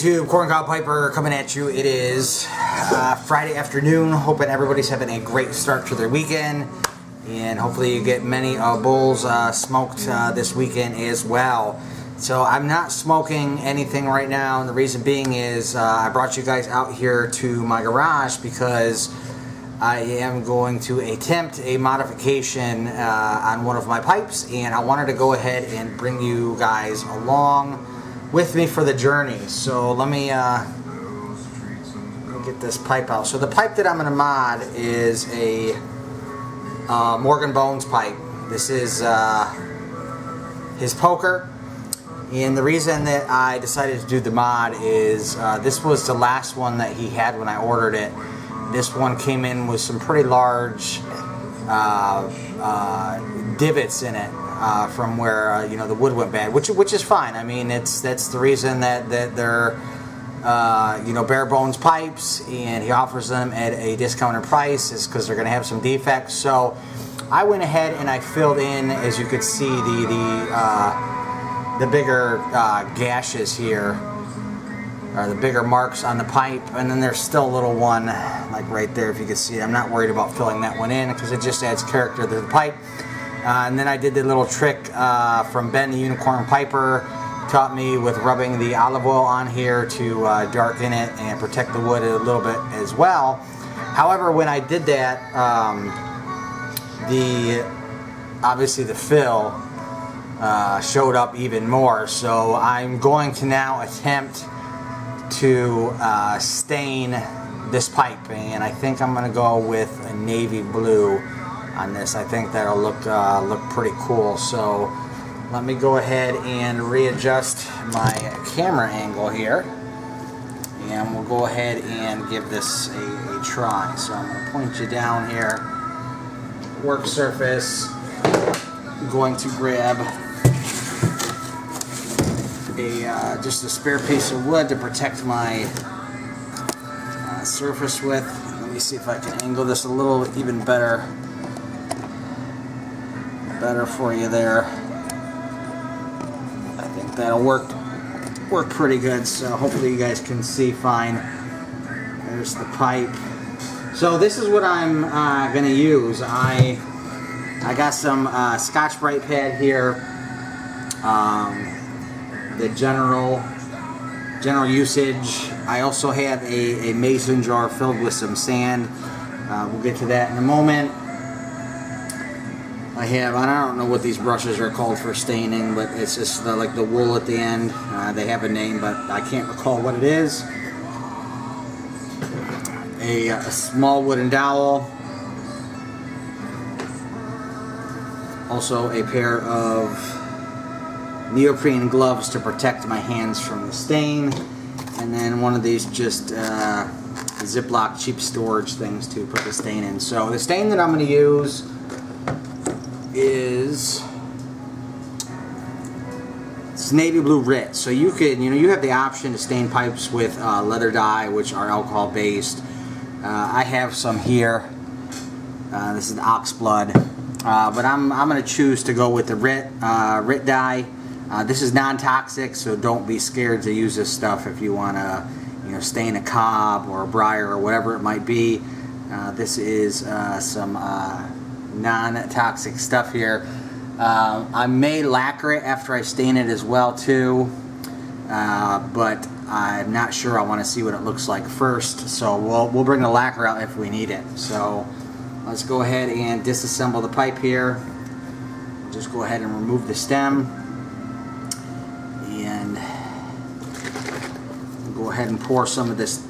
YouTube? Corncob Piper coming at you. It is Friday afternoon. Hoping everybody's having a great start to their weekend, and hopefully you get many bulls smoked this weekend as well. So I'm not smoking anything right now, and the reason being is I brought you guys out here to my garage because I am going to attempt a modification on one of my pipes, and I wanted to go ahead and bring you guys along with me for the journey. So let me get this pipe out. So the pipe that I'm going to mod is a Morgan Bones pipe. This is his poker, and the reason that I decided to do the mod is this was the last one that he had when I ordered it. This one came in with some pretty large divots in it from where you know, the wood went bad, which is fine. I mean, that's the reason that they're you know, bare bones pipes, and he offers them at a discounted price is because they're going to have some defects. So I went ahead and I filled in, as you could see, the bigger gashes here, or the bigger marks on the pipe, and then there's still a little one like right there if you can see it. I'm not worried about filling that one in because it just adds character to the pipe. And then I did the little trick from Ben the Unicorn Piper, taught me with rubbing the olive oil on here to darken it and protect the wood a little bit as well. However, when I did that, obviously the fill showed up even more. So I'm going to now attempt to stain this pipe, and I think I'm going to go with a navy blue on this. I think that'll look pretty cool. So let me go ahead and readjust my camera angle here, and we'll go ahead and give this a try. So I'm going to point you down here, work surface. I'm going to grab just a spare piece of wood to protect my surface with. Let me see if I can angle this a little even better for you there. I think that'll work pretty good. So hopefully you guys can see fine. There's the pipe. So this is what I'm gonna use. I got some Scotch-Brite pad here. The general usage. I also have a mason jar filled with some sand. We'll get to that in a moment. I don't know what these brushes are called for staining, but it's just like the wool at the end. They have a name, but I can't recall what it is. A small wooden dowel. Also a pair of neoprene gloves to protect my hands from the stain, and then one of these just Ziploc cheap storage things to put the stain in. So the stain that I'm going to use is it's navy blue Rit. So you could, you have the option to stain pipes with leather dye, which are alcohol based. I have some here. This is the ox blood, but I'm going to choose to go with the Rit dye. This is non-toxic, so don't be scared to use this stuff if you want to, stain a cob or a briar or whatever it might be. This is some non-toxic stuff here. I may lacquer it after I stain it as well too, but I'm not sure. I want to see what it looks like first, so we'll bring the lacquer out if we need it. So let's go ahead and disassemble the pipe here. Just go ahead and remove the stem. Go ahead and pour some of this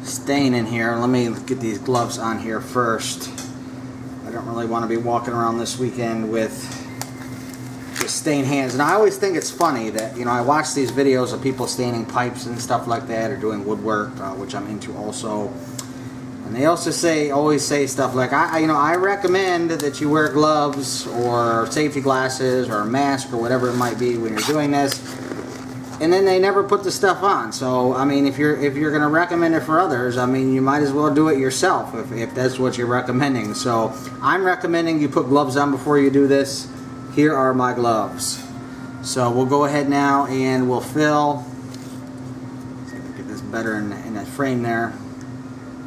stain in here. Let me get these gloves on here first. I don't really want to be walking around this weekend with stained hands. And I always think it's funny that, I watch these videos of people staining pipes and stuff like that, or doing woodwork, which I'm into also. And they also always say stuff like, I recommend that you wear gloves or safety glasses or a mask or whatever it might be when you're doing this. And then they never put the stuff on. So I mean, if you're going to recommend it for others, I mean, you might as well do it yourself if that's what you're recommending. So I'm recommending you put gloves on before you do this. Here are my gloves. So we'll go ahead now and we'll fill better in that frame there.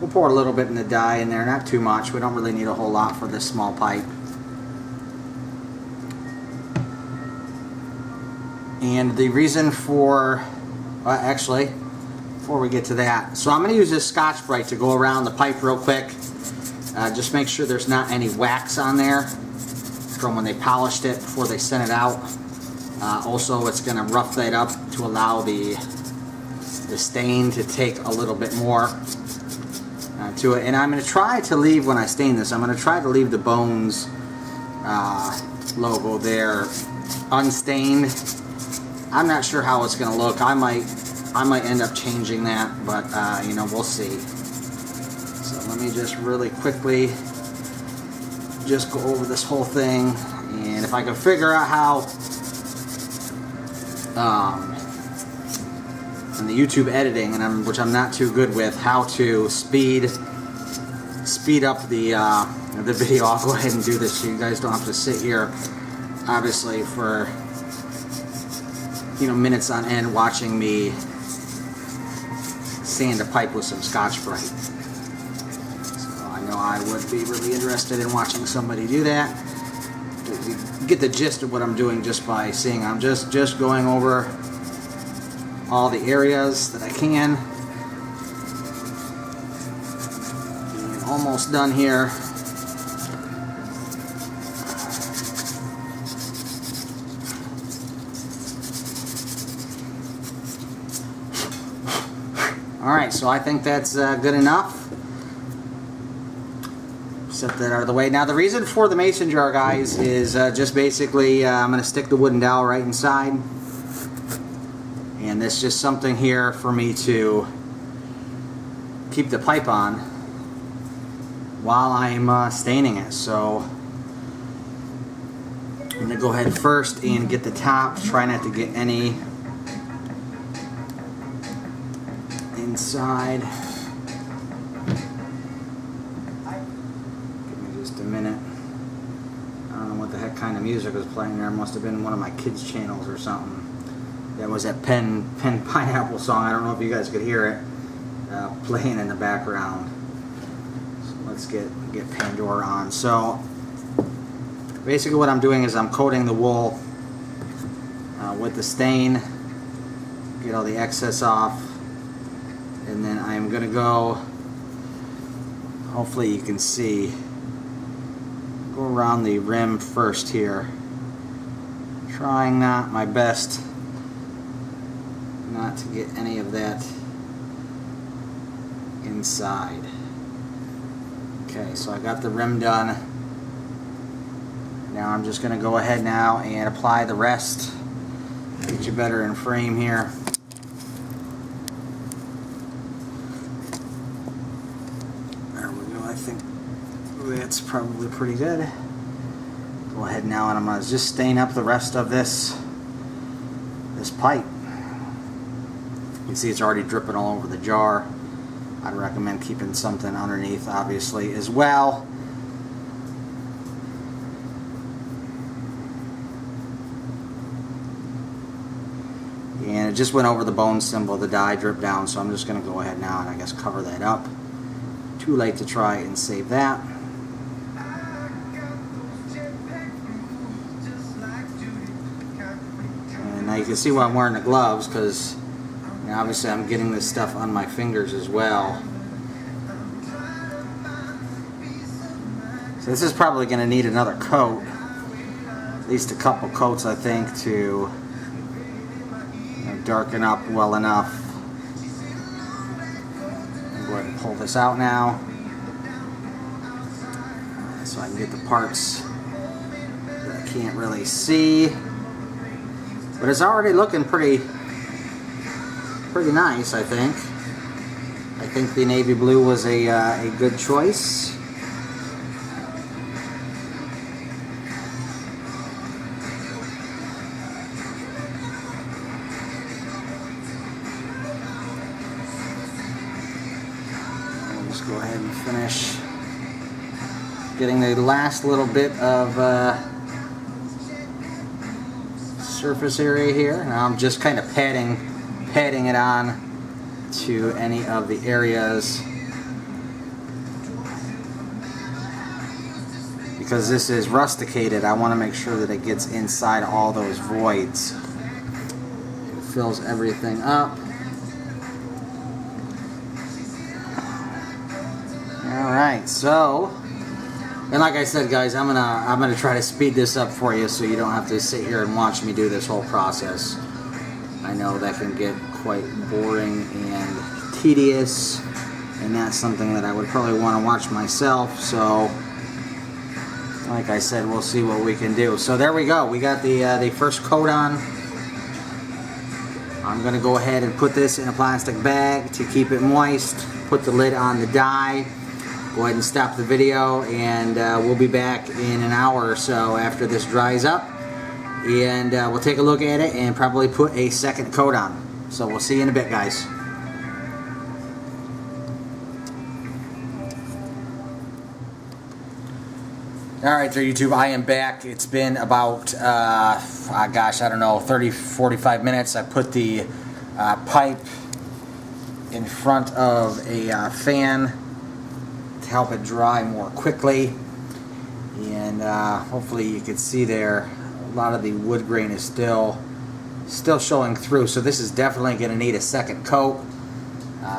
We'll pour a little bit in the dye in there, not too much. We don't really need a whole lot for this small pipe. And the reason for, actually, before we get to that, so I'm going to use this Scotch-Brite to go around the pipe real quick. Just make sure there's not any wax on there from when they polished it before they sent it out. Also, it's going to rough that up to allow the stain to take a little bit more to it. And I'm going to try to leave, when I stain this, I'm going to try to leave the Bones logo there unstained. I'm not sure how it's going to look. I might end up changing that, but you know, we'll see. So let me just really quickly just go over this whole thing, and if I can figure out how in the YouTube editing, and which I'm not too good with, how to speed up the video, I'll go ahead and do this so you guys don't have to sit here, obviously, for minutes on end watching me sand a pipe with some Scotch-Brite. So I know I would be really interested in watching somebody do that. You get the gist of what I'm doing just by seeing. I'm just going over all the areas that I can. And almost done here. Alright, so I think that's good enough. Set that out of the way. Now the reason for the mason jar, guys, is just basically I'm going to stick the wooden dowel right inside. And it's just something here for me to keep the pipe on while I'm staining it. So I'm going to go ahead first and get the top. Try not to get any inside. Give me just a minute. I don't know what the heck kind of music was playing there. It must have been one of my kids' channels or something. That was that Pen Pineapple song. I don't know if you guys could hear it playing in the background. So let's get Pandora on. So basically what I'm doing is I'm coating the wool with the stain, get all the excess off. And then I'm going to go, hopefully you can see, go around the rim first here. Trying my best not to get any of that inside. Okay, so I got the rim done. Now I'm just going to go ahead now and apply the rest. Get you better in frame here. I think that's probably pretty good. Go ahead now and I'm going to just stain up the rest of this pipe. You can see it's already dripping all over the jar. I'd recommend keeping something underneath, obviously, as well. And it just went over the bone symbol, the dye dripped down, so I'm just going to go ahead now and I guess cover that up. Too late to try and save that. And now you can see why I'm wearing the gloves, because obviously I'm getting this stuff on my fingers as well. So this is probably going to need another coat, at least a couple coats, I think, to darken up well enough. Go ahead and pull this out now so I can get the parts that I can't really see, but it's already looking pretty nice. I think the navy blue was a good choice. Go ahead and finish getting the last little bit of surface area here. Now I'm just kind of patting it on to any of the areas, because this is rusticated. I want to make sure that it gets inside all those voids. It fills everything up. Alright, so, and like I said, guys, I'm gonna try to speed this up for you so you don't have to sit here and watch me do this whole process. I know that can get quite boring and tedious, and that's something that I would probably want to watch myself. So like I said, we'll see what we can do. So there we go. We got the first coat on. I'm going to go ahead and put this in a plastic bag to keep it moist. Put the lid on the dye. Go ahead and stop the video, and we'll be back in an hour or so after this dries up. And we'll take a look at it and probably put a second coat on. So we'll see you in a bit, guys. Alright there, YouTube, I am back. It's been about, gosh, I don't know, 30-45 minutes. I put the pipe in front of a fan to help it dry more quickly. And hopefully you can see there, a lot of the wood grain is still showing through. So this is definitely going to need a second coat.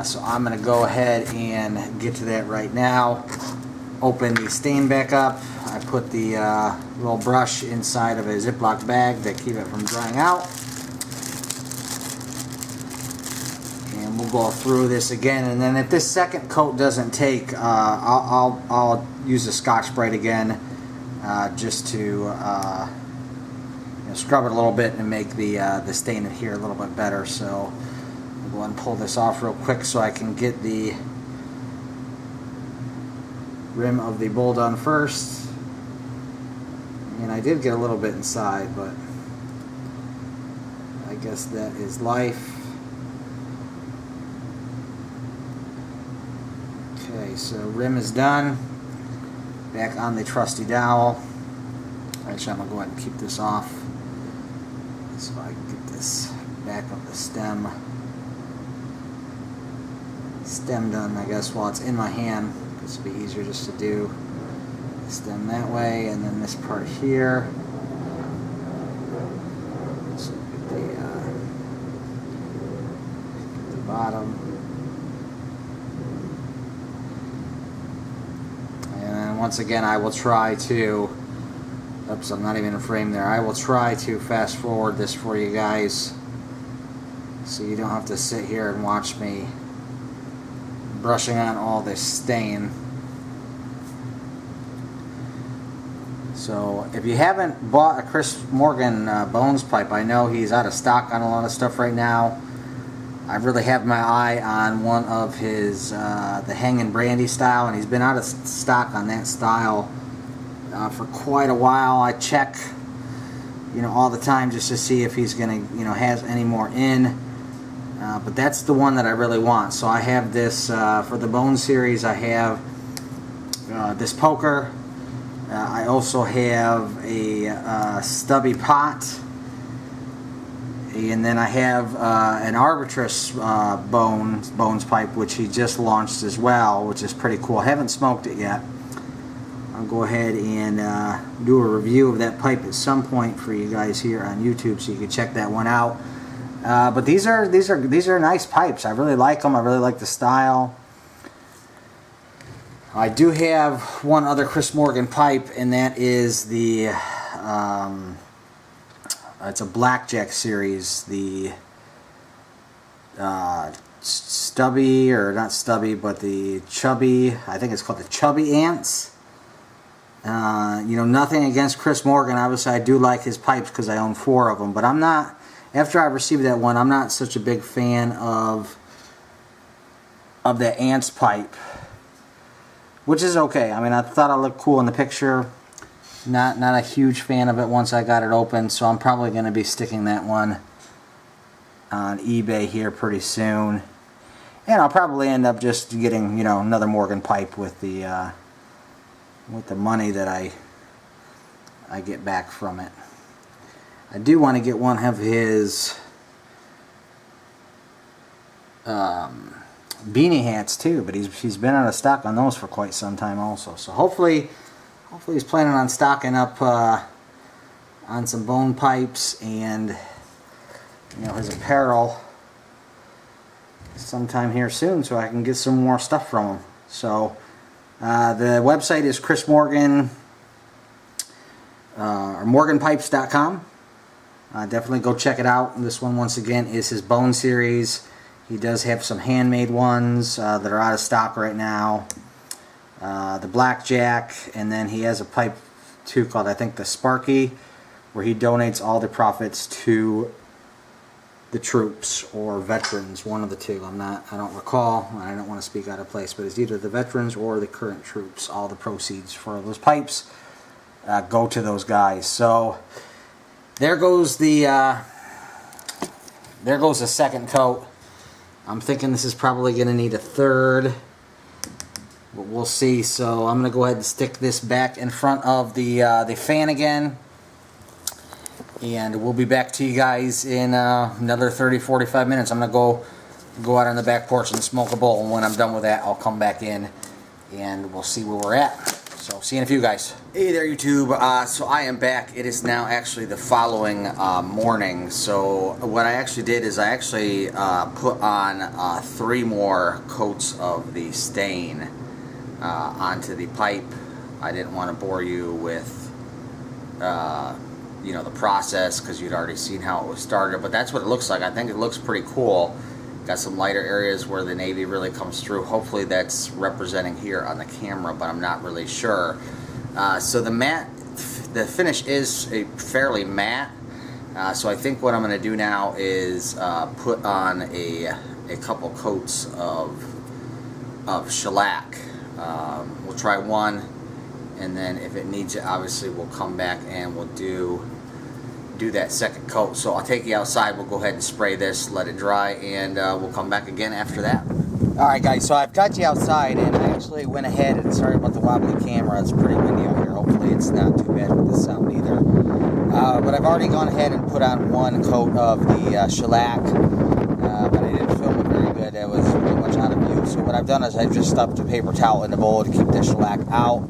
So I'm going to go ahead and get to that right now. Open the stain back up. I put the little brush inside of a Ziploc bag to keep it from drying out. And we'll go through this again. And then if this second coat doesn't take, I'll use the Scotch-Brite again just to you know, scrub it a little bit and make the stain adhere a little bit better. So I'll go ahead and pull this off real quick so I can get the rim of the bowl done first. And I did get a little bit inside, but I guess that is life. Okay, so rim is done. Back on the trusty dowel. Actually, I'm going to go ahead and keep this off so I can get this back of the stem done, I guess, while it's in my hand. This will be easier just to do the stem that way, and then this part here. So get the bottom, and once again I will try to. Oops, I'm not even in frame there. I will try to fast forward this for you guys, so you don't have to sit here and watch me brushing on all this stain. So if you haven't bought a Chris Morgan Bones pipe, I know he's out of stock on a lot of stuff right now. I really have my eye on one of his the Hangin' Brandy style, and he's been out of stock on that style for quite a while. I check, you know, all the time just to see if he's gonna, you know, has any more in. But that's the one that I really want. So I have this for the Bone series. I have this poker. I also have a stubby pot, and then I have an Arbitrus Bones pipe, which he just launched as well, which is pretty cool. I haven't smoked it yet. I'll go ahead and do a review of that pipe at some point for you guys here on YouTube, so you can check that one out. But these are nice pipes. I really like them. I really like the style. I do have one other Chris Morgan pipe, and that is the it's a Blackjack series. The stubby, or not stubby, but the chubby. I think it's called the Chubby Ants. You know, nothing against Chris Morgan. Obviously, I do like his pipes because I own 4 of them. But I'm not. After I received that one, I'm not such a big fan of that Ants pipe, which is okay. I mean, I thought it looked cool in the picture. Not a huge fan of it once I got it open, so I'm probably going to be sticking that one on eBay here pretty soon. And I'll probably end up just getting, you know, another Morgan pipe with the money that I get back from it. I do want to get one of his beanie hats too, but he's been out of stock on those for quite some time also. So hopefully he's planning on stocking up on some bone pipes and his apparel sometime here soon, so I can get some more stuff from him. So the website is Chris Morgan or morganpipes.com. Definitely go check it out. This one, once again, is his bone series. He does have some handmade ones that are out of stock right now. The Blackjack, and then he has a pipe too called, I think, the Sparky, where he donates all the profits to the troops or veterans, one of the two. I don't recall, and I don't want to speak out of place, but it's either the veterans or the current troops. All the proceeds for those pipes go to those guys. So there goes the second coat. I'm thinking this is probably going to need a third, but we'll see. So I'm going to go ahead and stick this back in front of the fan again, and we'll be back to you guys in another 30-45 minutes. I'm going to go out on the back porch and smoke a bowl, and when I'm done with that, I'll come back in and we'll see where we're at. So see you in a few, guys. Hey there, YouTube. So I am back. It is now actually the following morning. So what I actually did is I actually put on 3 more coats of the stain onto the pipe. I didn't want to bore you with the process, because you'd already seen how it was started, but that's what it looks like. I think it looks pretty cool. Got some lighter areas where the navy really comes through. Hopefully that's representing here on the camera, but I'm not really sure. So the finish is fairly matte. So I think what I'm going to do now is put on a couple coats of shellac. We'll try one, and then if it needs it, obviously we'll come back and we'll do that second coat. So I'll take you outside, we'll go ahead and spray this, let it dry, and we'll come back again after that. Alright guys, so I've got you outside, and I actually went ahead, and sorry about the wobbly camera, it's pretty windy out here. Hopefully it's not too bad with the sound either. But I've already gone ahead and put on 1 coat of the shellac, but I didn't film it very good. It was pretty much out of view. So what I've done is I've just stuffed a paper towel in the bowl to keep the shellac out.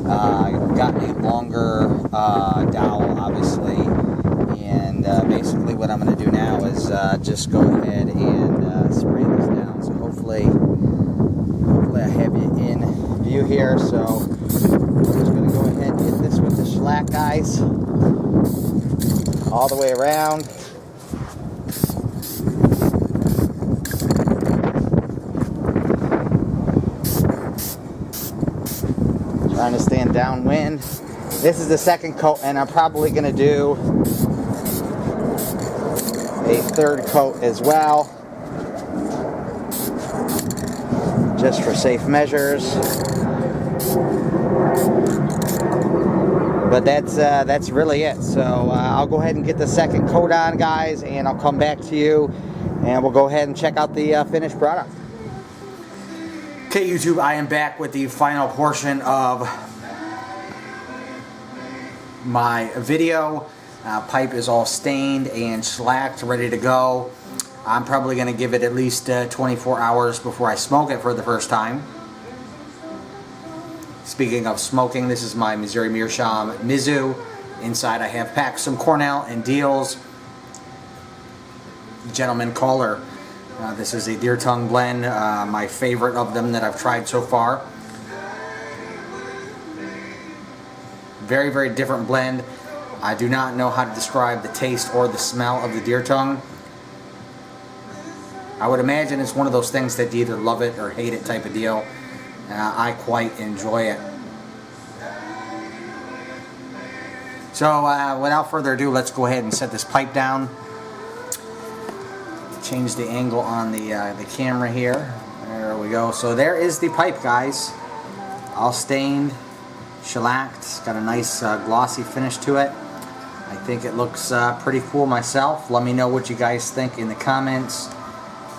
I've gotten a longer dowel, obviously, and basically what I'm going to do now is just go ahead and spray this down. So hopefully I have you in view here. So I'm just going to go ahead and get this with the shellac, guys, all the way around. Trying to stand downwind. This is the second coat, and I'm probably going to do a third coat as well, just for safe measures. But that's really it. So I'll go ahead and get the second coat on, guys, and I'll come back to you, and we'll go ahead and check out the finished product. Okay, YouTube, I am back with the final portion of my video. Pipe is all stained and shellacked, ready to go. I'm probably going to give it at least 24 hours before I smoke it for the first time. Speaking of smoking, this is my Missouri Meerschaum Mizzou. Inside I have packed some Cornell and Deals Gentleman Caller. This is a deer tongue blend, my favorite of them that I've tried so far. Very, very different blend. I do not know how to describe the taste or the smell of the deer tongue. I would imagine it's one of those things that you either love it or hate it type of deal. I quite enjoy it. So without further ado, let's go ahead and set this pipe down. Change the angle on the camera here. There we go. So there is the pipe, guys. All stained, shellacked. It's got a nice glossy finish to it. I think it looks pretty cool myself. Let me know what you guys think in the comments.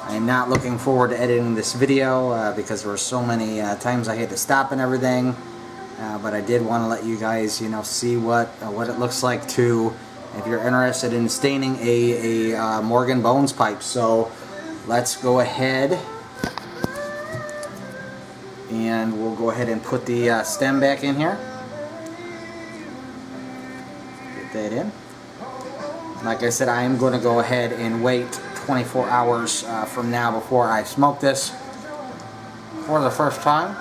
I am not looking forward to editing this video because there were so many times I had to stop and everything. But I did want to let you guys, see what it looks like to, if you're interested in staining a Morgan Bones pipe. So let's go ahead and we'll go ahead and put the stem back in here. Get that in. Like I said, I am going to go ahead and wait 24 hours from now before I smoke this for the first time.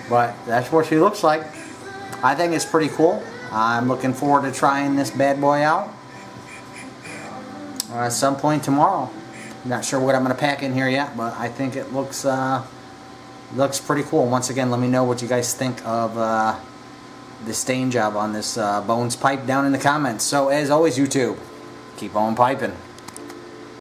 But that's what she looks like. I think it's pretty cool. I'm looking forward to trying this bad boy out at some point tomorrow. Not sure what I'm going to pack in here yet, but I think it looks pretty cool. Once again, let me know what you guys think of the stain job on this Bones pipe down in the comments. So as always, YouTube, keep on piping.